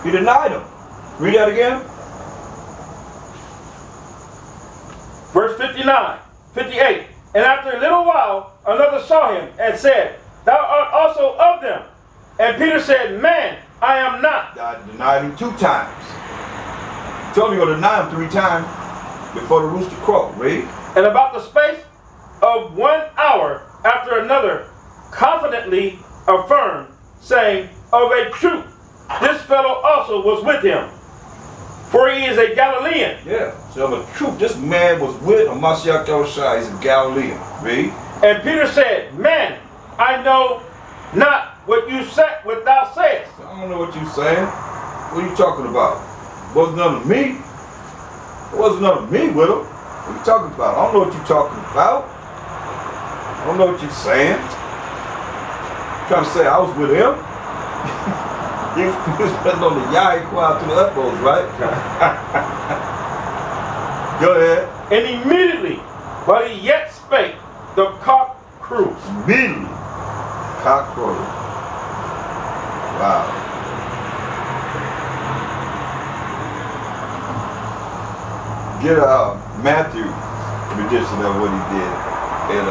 He denied him. Read that again. Verse 59, 58. And after a little while, another saw him and said, Thou art also of them. And Peter said, Man, I am not. I denied him 2 times. Told me you're going to deny him 3 times before the rooster crow. Read. And about the space of 1 hour after another confidently affirmed, saying, Of a truth, this fellow also was with him, for he is a Galilean. Yeah. So of a truth, this man was with Mashiach Yahushua. He's a Galilean. Read. And Peter said, Man, I know not what you said, what thou sayest. I don't know what you're saying. What are you talking about? It wasn't none of me. It wasn't none of me with him. What are you talking about? I don't know what you're talking about. I don't know what you're saying. You're trying to say I was with him? He was putting on the yah choir to the utmost, right? Go ahead. And immediately, while he yet spake, the cock crew. Immediately. Cock crowed. Wow. Get Matthew rendition of what he did in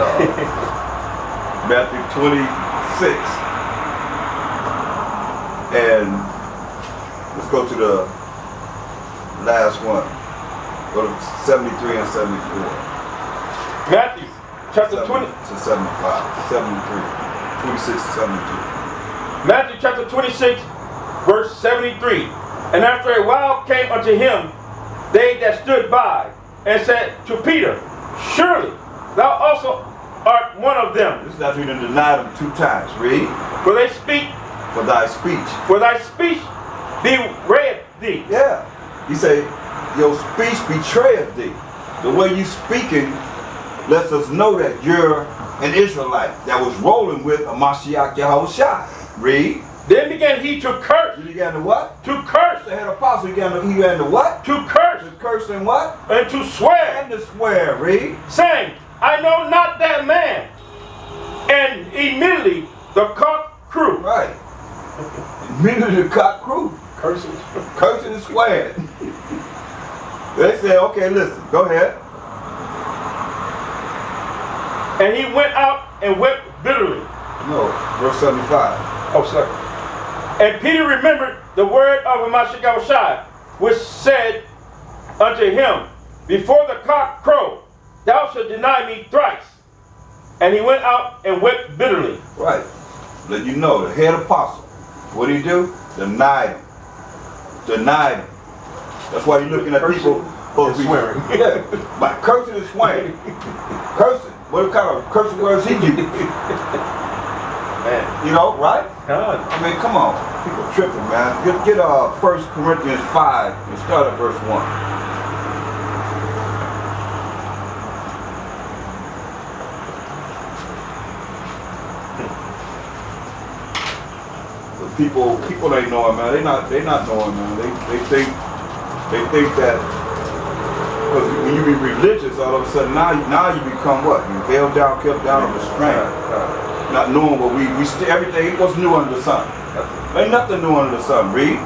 Matthew 26. And let's go to the last one. Go to 73 and 74. Matthew chapter 20. To 75. 73. 26 to 72. Matthew chapter 26, verse 73. And after a while came unto him they that stood by, and said to Peter, Surely thou also art one of them. This is after you denied him 2 times. Read. For they speak, for thy speech. For thy speech bewrayeth thee. Yeah. He said, your speech betrayeth thee. The way you speaking lets us know that you're an Israelite that was rolling with a Mashiach Yahushua. Read. Then began he to curse. You began to what? To curse. The head apostle began to what? To curse. To curse and what? And to swear. And to swear. Read. Saying, I know not that man. And immediately the cock crew. Right. Immediately the cock crew. Cursing. Cursing and swearing. They said, okay, listen, go ahead. And he went out and wept bitterly. No, verse 75. Oh, sorry. And Peter remembered the word of Mashiach Yahushua, which said unto him, Before the cock crow, thou shalt deny me thrice. And he went out and wept bitterly. Right. Let you know, the head apostle, what did he do? Denied him. Denied him. That's why you're looking at people supposed to be swearing. Yeah, by cursing and swearing. Cursing. What kind of cursing words he used? Man. You know, right? God. I mean, come on. People tripping, man. Get 1 Corinthians 5 and start at verse 1. People ain't knowing, man. They not knowing, man. They think that because when you be religious, all of a sudden now you become what? You held down, kept down, or restrained. Not knowing what we everything was new under the sun. Ain't nothing new under the sun. Read.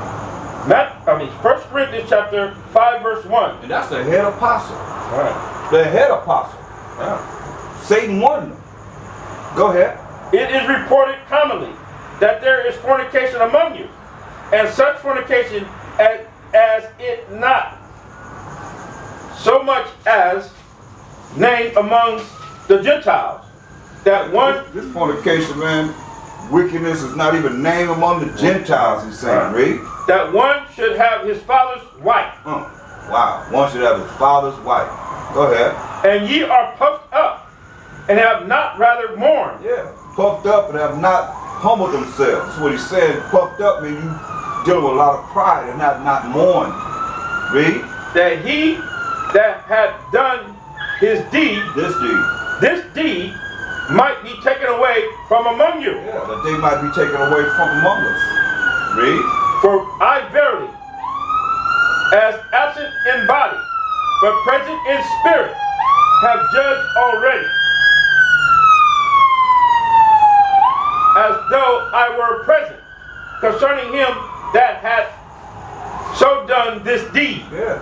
1 Corinthians chapter 5 verse 1. And that's the head apostle. Right. The head apostle. Yeah. Satan won them. Go ahead. It is reported commonly that there is fornication among you, and such fornication as it not so much as named amongst the Gentiles, that one... This fornication, man, wickedness is not even named among the Gentiles, he's saying, read. That one should have his father's wife. Wow, one should have his father's wife. Go ahead. And ye are puffed up, and have not rather mourned. Yeah, puffed up and have not humbled themselves. That's what he's saying. Puffed up means you dealing with a lot of pride and not mourned. Read. That he that had done his deed, this deed might be taken away from among you. Yeah, that they might be taken away from among us. Read. For I verily, as absent in body, but present in spirit, have judged already, as though I were present, concerning him that had done this deed. Yeah.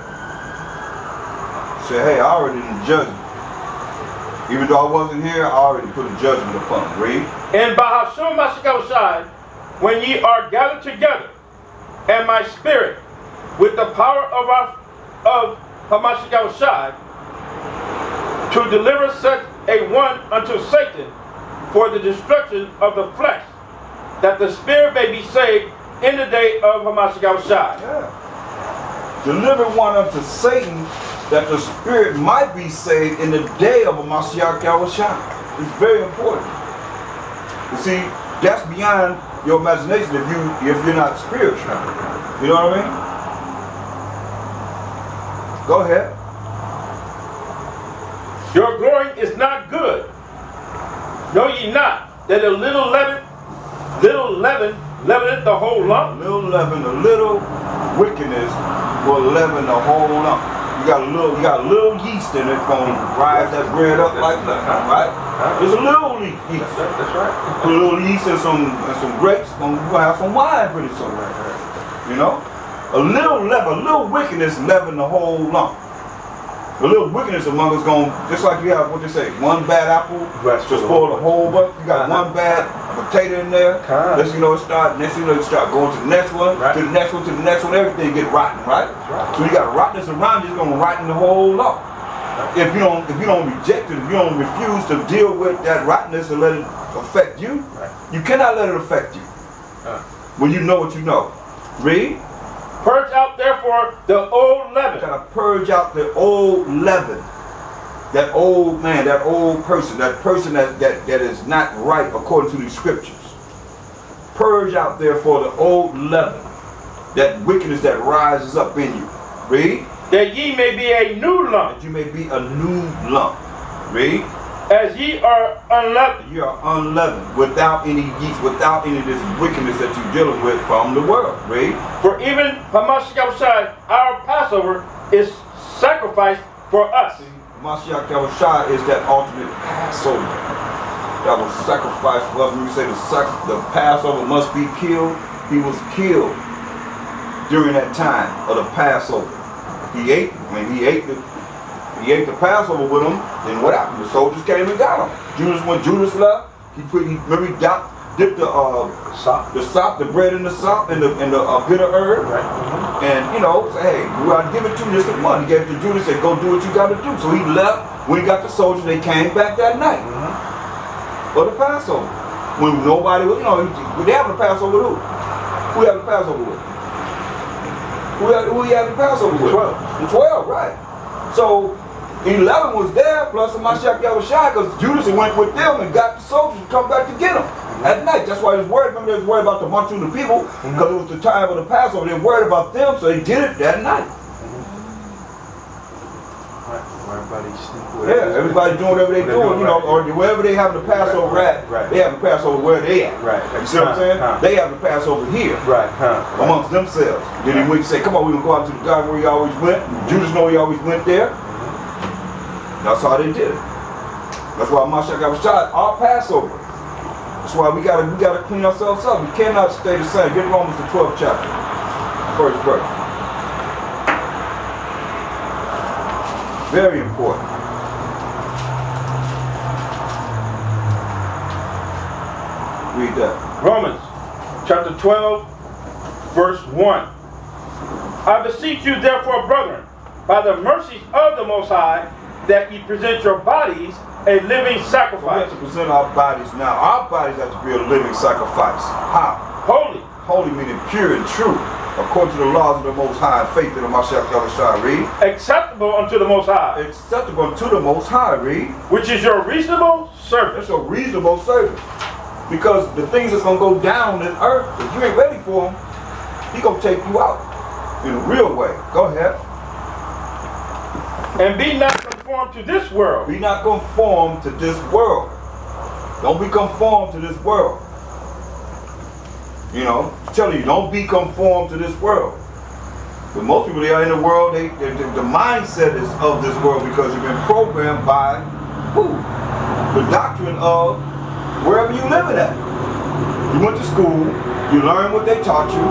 Say, hey, I already done judged him. Even though I wasn't here, I already put a judgment upon him. Read. And by Hashem Mashiach, when ye are gathered together, and my spirit, with the power of Hamashiach, to deliver such a one unto Satan for the destruction of the flesh, that the spirit may be saved in the day of Hamashiach. Yeah. Deliver one unto Satan, that the spirit might be saved in the day of Hamashiach. It's very important. You see, that's beyond your imagination if you're not spiritual. You know what I mean? Go ahead. Your glory is not good. Know ye not that a little leaven leaveneth the whole lump? Little leaven, a little wickedness will leaven the whole lump. You got a little yeast in it gonna rise that bread up like that, right? There's a little yeast. That's right. Put a little yeast and some grapes, you're gonna have some wine pretty soon. You know? A little leaven, a little wickedness leaven the whole lump. A little wickedness among us going, just like you have, what they say, one bad apple to spoil the whole bunch. You got one bad potato in there. Next you know it start going to the next one, to the next one, to the next one. Everything get rotten, right? So you got rottenness around you, it's gonna rotten the whole lump. If you don't reject it, if you don't refuse to deal with that rottenness and let it affect you, you cannot let it affect you. When you know what you know. Read. Purge out therefore the old leaven. You gotta purge out the old leaven. That old man, that old person, that is not right according to the scriptures. Purge out therefore the old leaven, that wickedness that rises up in you. Read. That ye may be a new lump. That you may be a new lump. Read. As ye are unleavened. You are unleavened, without any yeast, without any of this wickedness that you're dealing with from the world. Read. For even Hamashiach, our Passover, is sacrificed for us. Hamashiach is that ultimate Passover that was sacrificed for us. When we say the Passover must be killed, he was killed during that time of the Passover. He ate the Passover with them, then what happened? The soldiers came and got him. When Judas left, he dipped the bread in the sop and the bitter herb, and say, hey, we gotta give it to you. This is money. He gave it to Judas, said, go do what you gotta do. So he left. When he got the soldiers, they came back that night for the Passover. When nobody was, they having the Passover with who? Who had the Passover with? Who he had the Passover with? 12. The 12, right. So 11 was there, plus the Mashiach Yahushua, because Judas went with them and got the soldiers to come back to get them at night. That's why he was worried. Remember, they was worried about the multitude of people, because it was the time of the Passover. They were worried about them, so they did it that night. Everybody doing whatever they doing, or wherever they have the Passover at, they have the Passover where they at. You see what I'm saying? They have the Passover here, amongst themselves. Then he went and say, come on, we're going to go out to the garden where he always went. Judas know he always went there. That's how they did it. That's why Mashiach was shot, our Passover. That's why we gotta clean ourselves up. We cannot stay the same. Get Romans the 12th chapter. First verse. Very important. Read that. Romans chapter 12, verse 1. I beseech you therefore, brethren, by the mercies of the Most High, that ye present your bodies a living sacrifice. So we have to present our bodies now. Our bodies have to be a living sacrifice. How? Holy. Holy meaning pure and true, according to the laws of the Most High and faith in the Mashiach Yahushua. Read. Acceptable unto the Most High. Acceptable unto the Most High. Read. Which is your reasonable service. That's your reasonable service. Because the things that's going to go down on this earth, if you ain't ready for them, He's going to take you out in a real way. Go ahead. And be not conformed to this world. Be not conformed to this world. Don't be conformed to this world. I'm telling you, don't be conformed to this world. But most people, they are in the world, the mindset is of this world because you've been programmed by who? The doctrine of wherever you living at. You went to school, you learned what they taught you.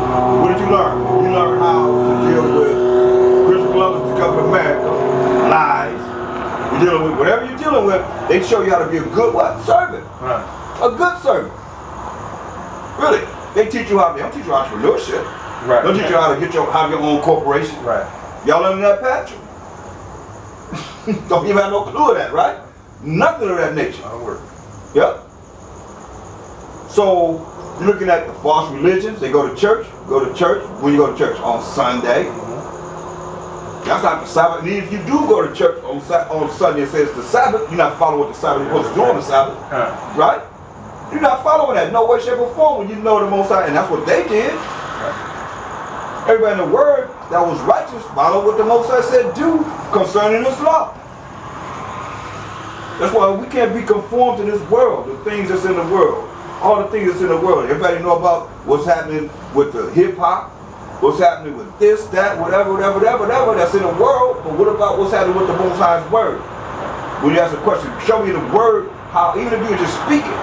What did you learn? You learned how to deal with You're dealing with whatever you're dealing with, they show you how to be a good what? Servant. Right. A good servant. Really. They teach you how to, they don't teach you entrepreneurship. Right. They don't teach you how to have your own corporation. Right. Y'all learning that, Patrick? Don't even have no clue of that, right? Nothing of that nature. That'll work. Yep. So you're looking at the false religions. They go to church. Go to church. When you go to church? On Sunday. That's not the Sabbath. And if you do go to church on Sunday and say it's the Sabbath, you're not following what the Sabbath is supposed to do on the Sabbath. Right? You're not following that. No way, shape, or form when you know the Most High. And that's what they did. Everybody in the Word that was righteous followed what the Most High said do concerning this law. That's why we can't be conformed to this world, the things that's in the world. All the things that's in the world. Everybody know about what's happening with the hip-hop, what's happening with this, that, whatever that's in the world, but what about what's happening with the Most High's Word? When you ask a question, show me the Word, how, even if you were just speaking,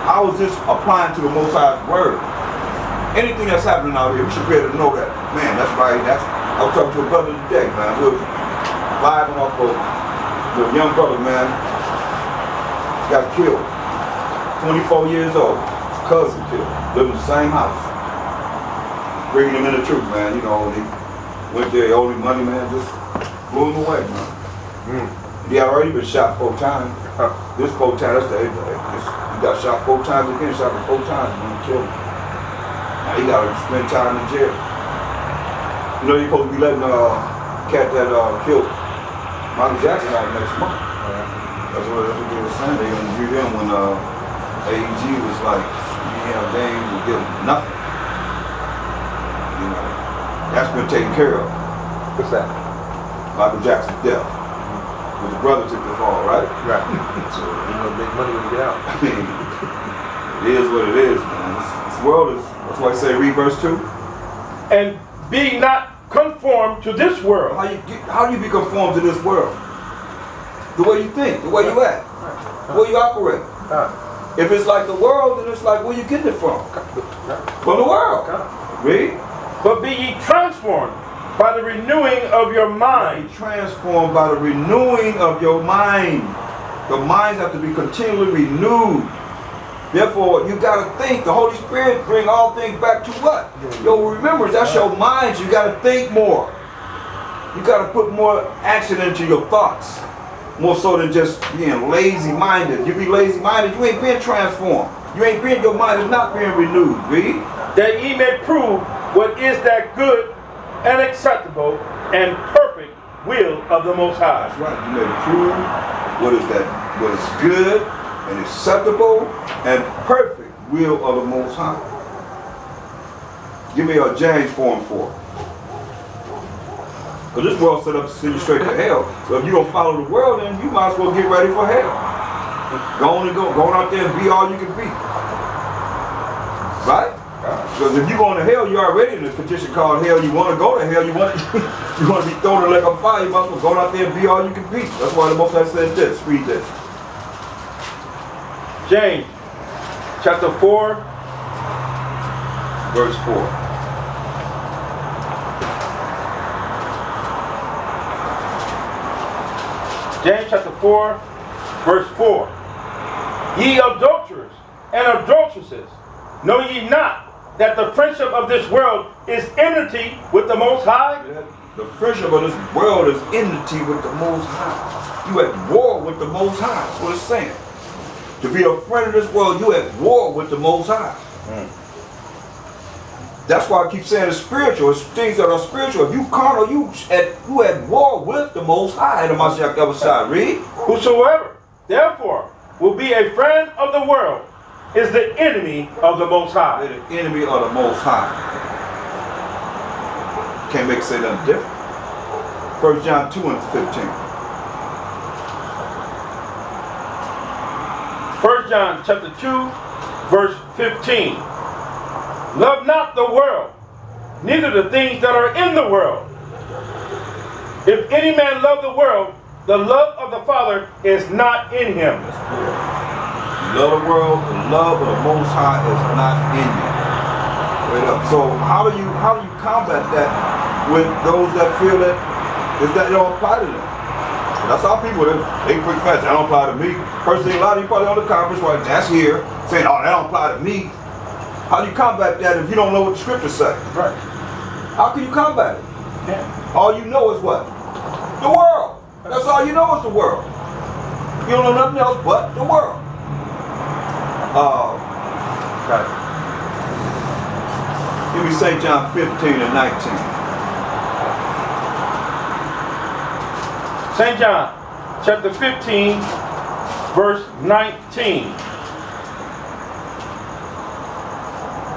how is this applying to the Most High's Word? Anything that's happening out here, we should be able to know that, man, that's right, I was talking to a brother today, man, we was vibing off of the young brother, man, got killed, 24 years old, his cousin killed, lived in the same house. Bringing him in the truth, man, you know, he went there, he owed him money, man, just blew him away, man. He had already been shot 4 times. This 4 times, that's the 8th day. He got shot 4 times again, shot him 4 times, and he killed him. Now he got to spend time in jail. You know, you're supposed to be letting cat that killed Michael Jackson out next month. That's what they were saying. They interviewed him when AEG was like, they ain't gonna give him nothing. You know, that's been taken care of. What's that? Michael Jackson's death. But the brother took the fall, right? Right. So you're gonna make money when you get out. I mean, it is what it is, man. This world is, that's why I say read verse 2. And be not conformed to this world. How do you be conformed to this world? The way you think, the way you act, the way you operate. If it's like the world, then it's like where you getting it from? From the world. Read. But be ye transformed by the renewing of your mind. Be transformed by the renewing of your mind. The minds have to be continually renewed. Therefore, you got to think. The Holy Spirit bring all things back to what? Your remembrance. That's your minds. You got to think more. You got to put more action into your thoughts. More so than just being lazy-minded. You be lazy-minded, you ain't being transformed. You ain't being, your mind is not being renewed. Read. That ye may prove what is that good and acceptable and perfect will of the Most High. That's right. You may prove what is good and acceptable and perfect will of the Most High. Give me a James 4:4. Because this world set up to send you straight to hell. So if you don't follow the world, then you might as well get ready for hell. Go out there and be all you can be. Right? Because if you go to hell, you're already in a petition called hell. You want to go to hell, you want to be thrown in the lake of fire, you might as well go out there and be all you can be. That's why the Most High said this. Read this. James chapter 4, verse 4. James chapter 4, verse 4. Ye adulterers and adulteresses, know ye not that the friendship of this world is enmity with the Most High? The friendship of this world is enmity with the Most High. You at war with the Most High. That's what it's saying. To be a friend of this world, you at war with the Most High. That's why I keep saying it's spiritual. It's things that are spiritual. If you carnal, you at war with the Most High. The Mashiach other side. Read. Whosoever, therefore, will be a friend of the world is the enemy of the Most High. They're the enemy of the Most High. Can't make it say nothing different. 1 John 2:15. 1 John chapter 2, verse 15. Love not the world, neither the things that are in the world. If any man love the world, the love of the Father is not in him. You love the world, the love of the Most High is not in you. Right up. So how do you combat that with those that feel that it don't apply to them? That's how people, they quick fast. That don't apply to me. First thing, a lot of you probably on the conference, right? That's here, saying, oh, that don't apply to me. How do you combat that if you don't know what the scriptures say? Right. How can you combat it? Yeah. All you know is what? The world. That's all you know is the world. You don't know nothing else but the world. Okay. Give me St. John 15 and 19. St. John, chapter 15, verse 19.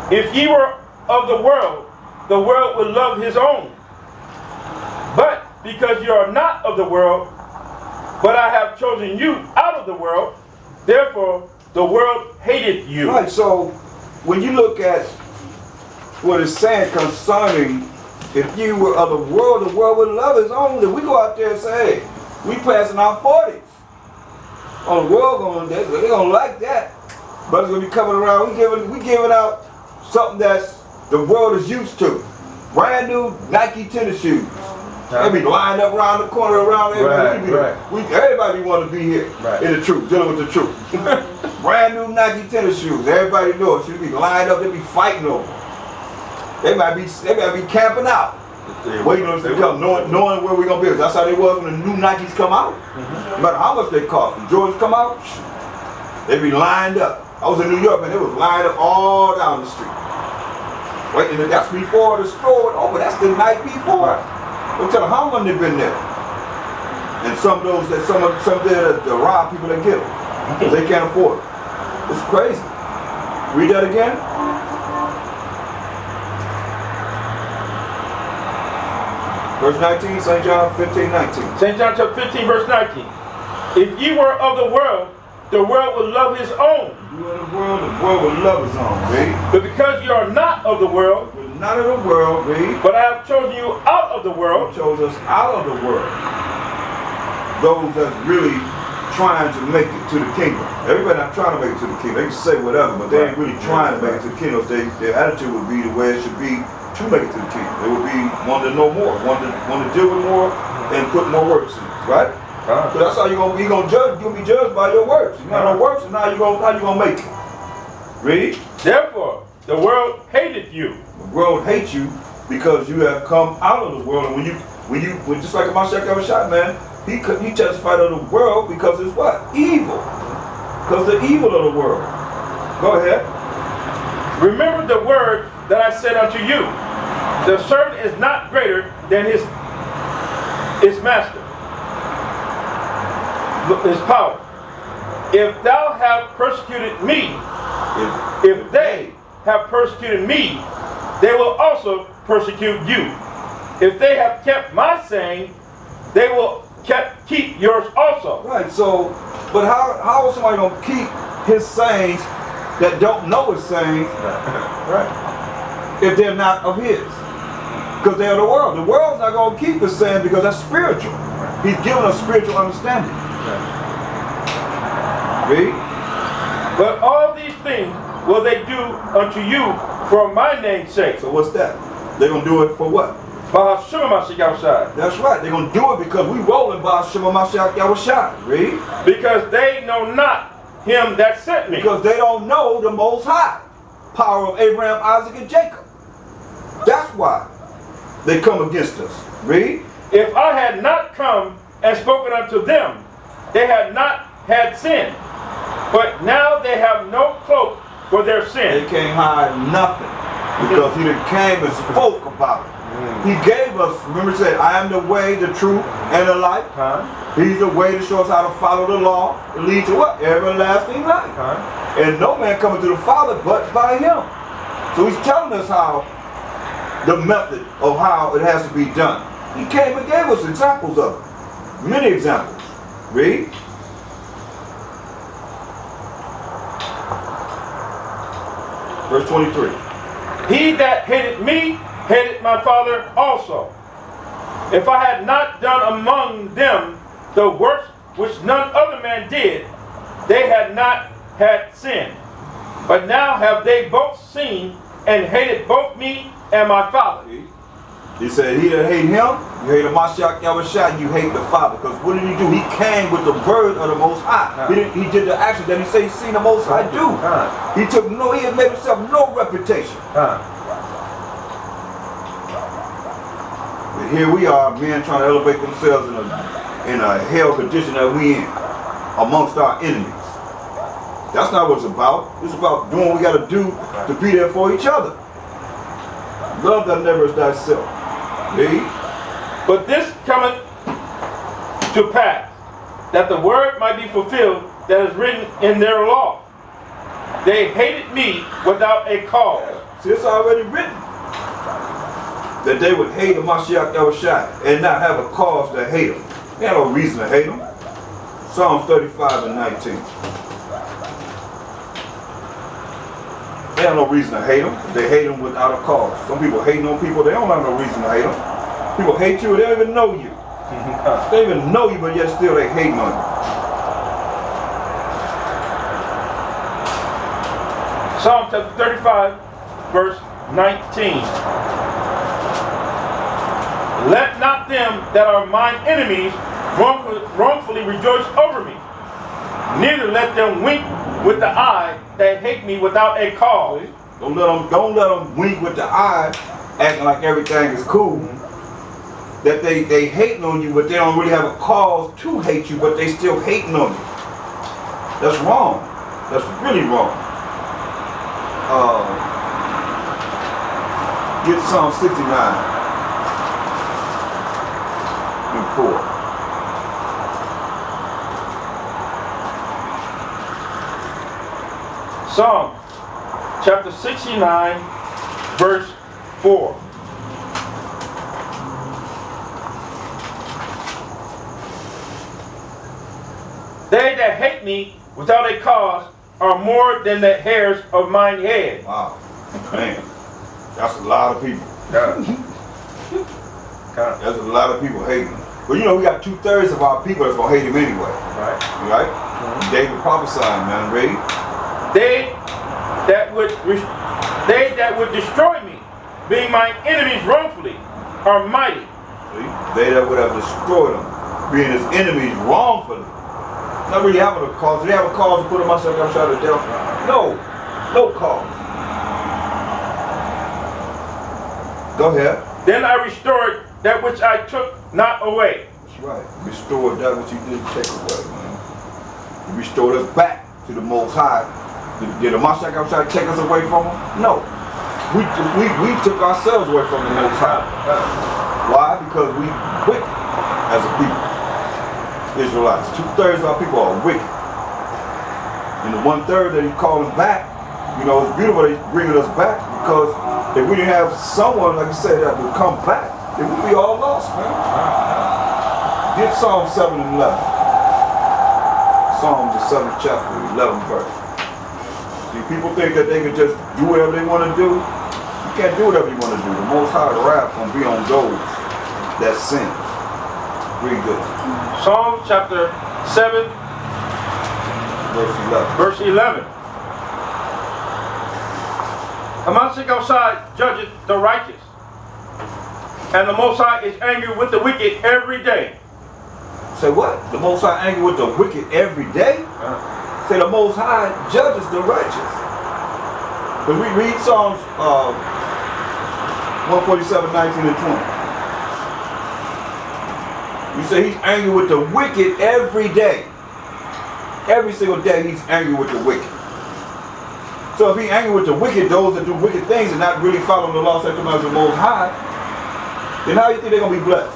If ye were of the world would love his own. But because you are not of the world, but I have chosen you out of the world, therefore the world hated you. Right, so when you look at what it's saying concerning if you were of the world would love his own. If we go out there and say, hey, we passing our 40s. On the world, they're going to like that. But it's going to be coming around. We giving out something that's the world is used to. Brand new Nike tennis shoes. They be lined up around the corner, around everybody. Everybody want to be here in the truth, dealing with the truth. Brand new Nike tennis shoes. Everybody knows. Should be lined up. They be fighting over. They might be camping out, waiting on us to come, knowing where we're gonna be. That's how they was when the new Nikes come out. No matter how much they cost, the Jordans come out, they be lined up. I was in New York, man. They was lined up all down the street. Waiting. That's before the store went open. That's the night before. Don't tell them how long they've been there. And some of those that some there that rob people that get them because they can't afford it. It's crazy. Read that again. Verse 19, St. John 15, 19. St. John chapter 15, verse 19. If ye were of the world would love his own. If you are of the world would love his own, read. But because you are not of the world, we're not of the world, read. But I have chosen you out of the world. He chose us out of the world. Those that's really trying to make it to the kingdom. Everybody not trying to make it to the kingdom. They can say whatever, but they ain't really trying to make it to the kingdom. Their attitude would be the way it should be to make it to the kingdom. They would be wanting to know more, want to deal with more, and put more works in it, right? So that's how you're gonna be judged. You're gonna be judged by your works. You got no works, and how you gonna make it? Read. Therefore, the world hated you. The world hates you because you have come out of the world, and when you just like Mashiach ever shot, man, he testified of the world because it's what? Evil. Because the evil of the world. Go ahead. Remember the word that I said unto you. The servant is not greater than his master, his power. If thou have persecuted me, if they have persecuted me, they will also persecute you. If they have kept my saying, they will keep yours also. Right, so, but how is somebody going to keep his sayings that don't know his sayings if they're not of his? Because they're the world. The world's not going to keep his saying because that's spiritual. He's given us spiritual understanding. Read. But all these things will they do unto you for my name's sake. So what's that? They're going to do it for what? That's right. They're going to do it because we rolling by Shema Mashiach Yahushua. Read. Because they know not him that sent me. Because they don't know the Most High. Power of Abraham, Isaac, and Jacob. That's why they come against us. Read. If I had not come and spoken unto them, they had not had sin. But now they have no cloak for their sin. They can't hide nothing because he came and spoke about it. He gave us, remember he said, I am the way, the truth, and the life. He's the way to show us how to follow the law. It leads to what? Everlasting life. And no man coming to the Father but by him. So he's telling us how, the method of how it has to be done. He came and gave us examples of it. Many examples. Read. Verse 23. He that hated me, hated my Father also. If I had not done among them the works which none other man did, they had not had sin. But now have they both seen and hated both me and my Father. He said, he that hate him, you hate the Mashiach Yahushua, you hate the Father. Because what did he do? He came with the word of the Most High. He did the action that he said he seen the Most High do. He had made himself no reputation. But here we are, men trying to elevate themselves in a hell condition that we in, amongst our enemies. That's not what it's about. It's about doing what we got to do to be there for each other. Love thy neighbor as thyself. Read. But this cometh to pass, that the word might be fulfilled that is written in their law. They hated me without a cause. See, it's already written. That they would hate the Mashiach Yahushua and not have a cause to hate him. They had no reason to hate him. Psalms 35 and 19. They have no reason to hate them. They hate them without a cause. Some people hating on people, they don't have no reason to hate them. People hate you, they don't even know you. They don't even know you, but yet still they hating on you. Psalm chapter 35, verse 19. Let not them that are mine enemies wrongfully rejoice over me. Neither let them wink with the eye that hate me without a cause. Don't let them wink with the eye, acting like everything is cool. That they hating on you, but they don't really have a cause to hate you, but they still hating on you. That's wrong. That's really wrong. Get Psalm 69 and 4. Psalm chapter 69, verse 4. They that hate me without a cause are more than the hairs of mine head. Wow. Man, that's a lot of people. That's a lot of people hating him. But you know, we got 2/3 of our people that's going to hate him anyway. Right? David prophesying, man. Ready? They that would destroy me, being my enemies wrongfully, are mighty. See? They that would have destroyed him, being his enemies wrongfully. Not really having a cause. Do they have a cause to put him outside to death? No. No cause. Go ahead. Then I restored that which I took not away. That's right. Restored that which you didn't take away, man. You restored us back to the Most High. Did the Mashiach take us away from him? No. We took ourselves away from the Most High. Why? Because we wicked as a people. Israelites. 2/3 of our people are wicked. And the 1/3 that he's calling back, you know, it's beautiful that he's bringing us back, because if we didn't have someone, like you said, that would come back, then we'd be all lost, man. Get Psalm 7 and 11. Psalms, the 7th chapter, 11th verse. See, people think that they can just do whatever they want to do. You can't do whatever you want to do. The Most High wrath going to be on those that sin. Read this. Psalm chapter 7, verse 11. The Mashiach outside judgeth the righteous, and the Most High is angry with the wicked every day. Say what? The Most High angry with the wicked every day? Say the Most High judges the righteous. Because we read Psalms 147, 19 and 20. You say he's angry with the wicked every day. Every single day he's angry with the wicked. So if he's angry with the wicked, those that do wicked things and not really following the law, statutes, of the Most High, then how do you think they're going to be blessed?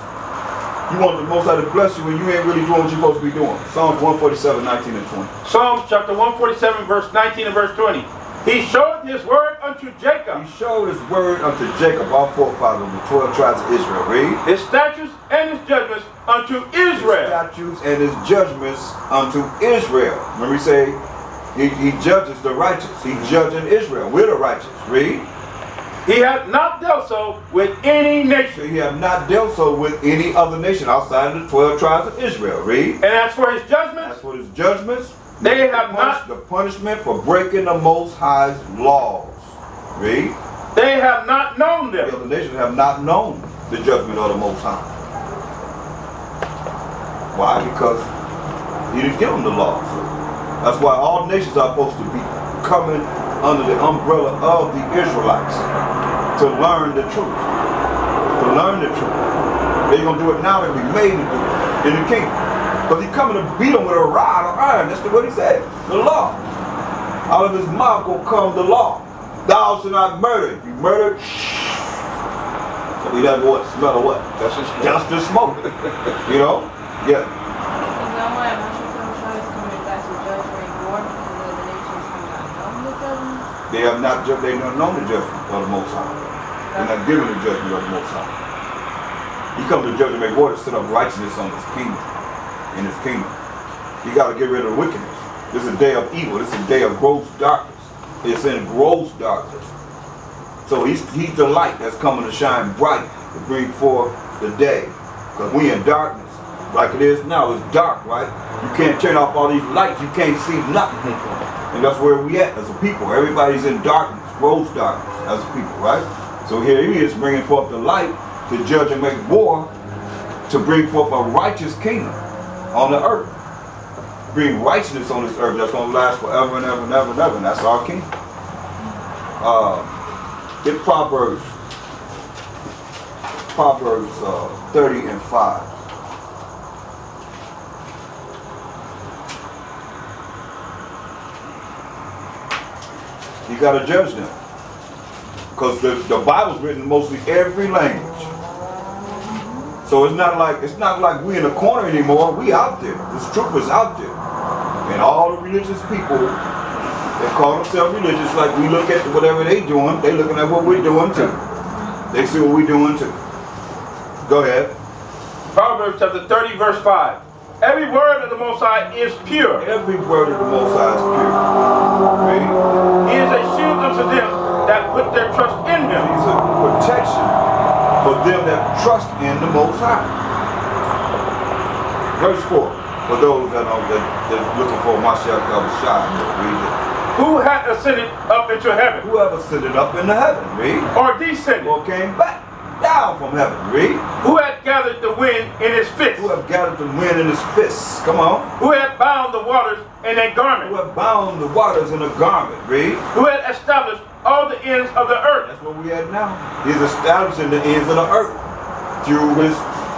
You want the Most High to bless you when you ain't really doing what you're supposed to be doing. Psalms 147, 19 and 20. Psalms chapter 147, verse 19 and verse 20. He showed his word unto Jacob. He showed his word unto Jacob, our forefather, the 12 tribes of Israel. Read. His statutes and his judgments unto Israel. His statutes and his judgments unto Israel. Remember he say, he judges the righteous. He judging Israel. We're the righteous. Read. He hath not dealt so with any nation. He hath not dealt so with any other nation outside of the 12 tribes of Israel. Read. And as for his judgments, they have not the punishment for breaking the Most High's laws. Read. They have not known them. The other nations have not known. the judgment of the Most High. Why? Because he didn't give them the laws. That's why all nations are supposed to be coming under the umbrella of the Israelites to learn the truth. To learn the truth. They're going to do it now. They'll be made to do it in the kingdom. Because he's coming to beat them with a rod of iron. That's what he said. The law. Out of his mouth will come the law. Thou shalt not murder. If you murder, so he doesn't what? Smell of what? Just the smoke. You know? Yeah. They have not known the judgment of the Most High. They're not given the judgment of the Most High. He comes to judge and make war to set up righteousness on his kingdom. In his kingdom. You got to get rid of wickedness. This is a day of evil. This is a day of gross darkness. It's in gross darkness. So he's the light that's coming to shine bright to bring forth the day. Because we in darkness. Like it is now, it's dark, right? You can't turn off all these lights. You can't see nothing. And that's where we at as a people. Everybody's in darkness, gross darkness as a people, right? So here he is bringing forth the light to judge and make war to bring forth a righteous kingdom on the earth. Bring righteousness on this earth that's going to last forever and ever and ever and ever. And that's our kingdom. In Proverbs 30 and 5. You got to judge them. Because the Bible's written in mostly every language. So it's not like we in a corner anymore. We out there. This truth is out there. And all the religious people, they call themselves religious, like we look at whatever they doing, they looking at what we're doing too. They see what we're doing too. Go ahead. Proverbs chapter 30, verse 5. Every word of the Most High is pure. Every word of the Most High is pure. Right? He is a shield unto them that put their trust in him. He's a protection for them that trust in the Most High. Verse 4. For those that are looking for Mashiach Yahushua, read it. Who hath ascended up into heaven? Who have ascended up into heaven, read. Or descended? Or came back down from heaven, read. Who hath gathered the wind in his fist? Who have gathered the wind in his fists? Come on. Who hath bound the waters in a garment? Who have bound the waters in a garment, read. Who hath established all the ends of the earth? That's what we at now. He's establishing the ends of the earth through his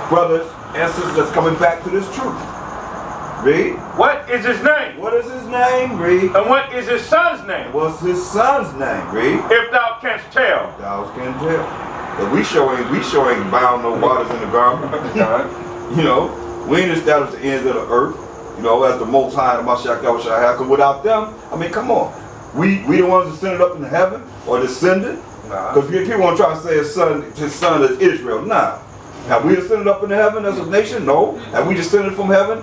brothers and sisters that's coming back to this truth. Read. What is his name? What is his name? Read. And what is his son's name? What's his son's name? Read. If thou canst tell. Thou canst tell. But we showing bound no waters in the garment. You know, we ain't established the ends of the earth. You know, as the Most High and Mashiach Yahushua. Because without them, I mean, come on. We the ones that ascended up into heaven or descended. Because people want to try to say his son is Israel. Nah. Have we ascended up into heaven as a nation? No. Have we descended from heaven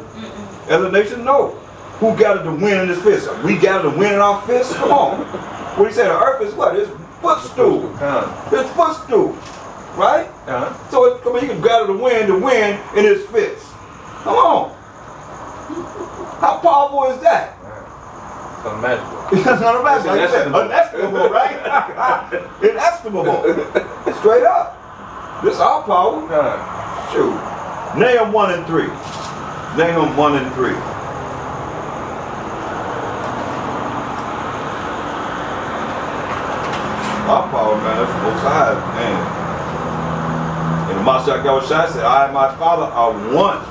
as a nation? No. Who gathered the wind in his fist? We gathered the wind in our fists? Come on. What do you say? The earth is what? It's footstool. It's footstool. Right? So he can gather the wind in his fist. Come on. How powerful is that? It's unimaginable. It's unimaginable. Like you said, unestimable, right? Inestimable. Straight up. This is our power. Shoot. Nahum 1 and 3. Nahum 1 and 3. Our power, man, that's the Most High, man. And the Mashiach Yahushua said, I and my Father are one.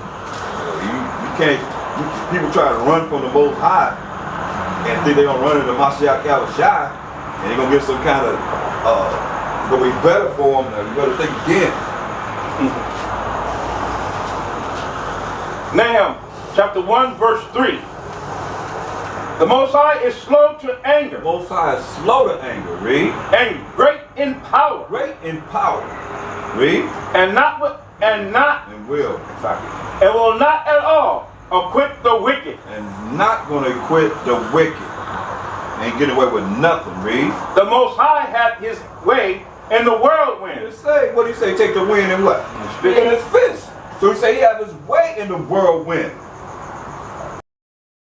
You can't, people try to run from the Most High and think they're going to run into Mashiach Yahushua and they're going to get some kind of, it's going to be better for them. You better think again. Nahum chapter 1 verse 3. The Most High is slow to anger. The Most High is slow to anger. Read. And great in power. Great in power. Read. And will. Exactly. And will not at all acquit the wicked. And not going to acquit the wicked. Ain't getting away with nothing. Read. The Most High hath his way in the whirlwind. What do you say? Take the wind in what? In his fist. So he say he have his way in the whirlwind.